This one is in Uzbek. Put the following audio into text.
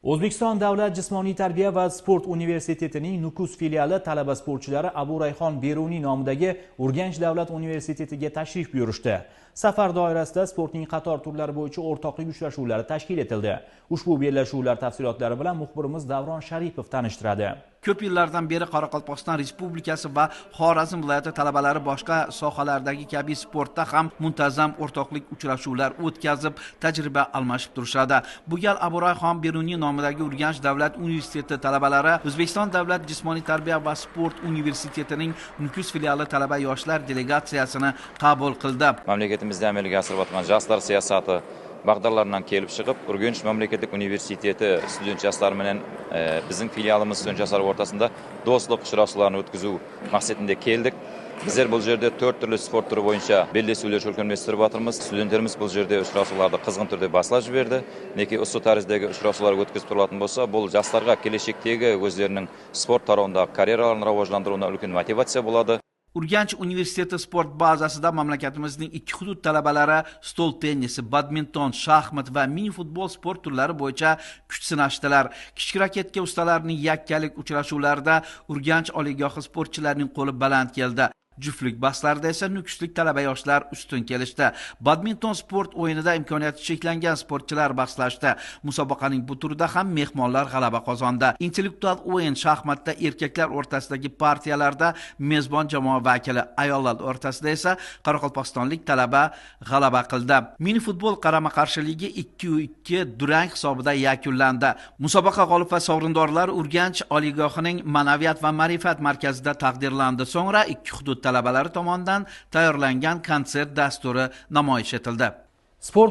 O'zbekiston davlat jismoniy tarbiya va sport universitetining Nukus filiali talaba sportchilari Abu Rayhon Beruniy nomidagi Urganch davlat universitetiga tashrif buyurishdi. Safar doirasida sportning qator turlari bo'yicha o'rtoqlik uchrashuvlari tashkil etildi. Ushbu bellashuvlar tafsilotlari bilan muxbirimiz Davron Sharipov tanishtiradi. Ko'p yillardan beri Qoraqalpog'iston Respublikasi va Xorazm viloyati talabalari boshqa sohalardagi kabi sportda ham muntazam o'rtoqlik uchrashuvlar o'tkazib, tajriba almashib turishadi. Bu gal Abu Rayhon Beruniy nomidagi Urganch davlat universiteti talabalari O'zbekiston davlat jismoniy tarbiya va sport universitetining Nukus filiali talaba yoshlar delegatsiyasini qabul qildi. Mamlakatimizda amalga oshirilayotgan yoshlar siyosati bag'darlaridan kelib chiqib, Urganch mamlakatlik universiteti student yoshlari bilan bizning filialimiz student yoshlar o'rtasida do'stlik uchrashuvlarini o'tkazuv maqsadida keldik. Bizlar bu yerda 4 turli sport turi bo'yicha bellashuvlar o'tkazib o'tiramiz. Studentlarimiz bu yerda uchrashuvlarda qizg'in turda boshlash berdi. Lekin usul tarzdagi uchrashuvlarga o'tkazib turadigan bo'lsa, bu yoshlarga kelajakdagi o'zlarining sport tarafida karyeralarini rivojlantiruvga ulkan motivatsiya bo'ladi. Urganch universiteti sport bazasida mamlakatimizning 2 hudud talabalari stol tennisi, badminton, shaxmat va mini futbol sport turlari bo'yicha kuch sinashdilar. Kichik raketka ustalarining yakkalik uchrashuvlarida Urganch oliygohi sportchilarining qo'li baland keldi. Juftlik bahslarida esa nukuslik talaba yoshlar ustun kelishdi. Badminton sport o'yinida imkoniyati cheklangan sportchilar bahslashdi. Musobaqaning bu turida ham mehmonlar g'alaba qozondi. Intellektual o'yin shaxmatda erkaklar o'rtasidagi partiyalarda mezbon jamoa vakili, ayollar o'rtasida esa qoraqalpog'istonlik talaba g'alaba qildi. Mini futbol qarama-qarshiligi 2-2 durang hisobida yakunlandi. Musobaqa g'olib va sovrindorlari Urganch oliygohining Ma'naviyat va ma'rifat markazida taqdirlandi. So'ngra 2 hudud talabalari tomonidan tayyorlangan konsert dasturi namoyish etildi. Sport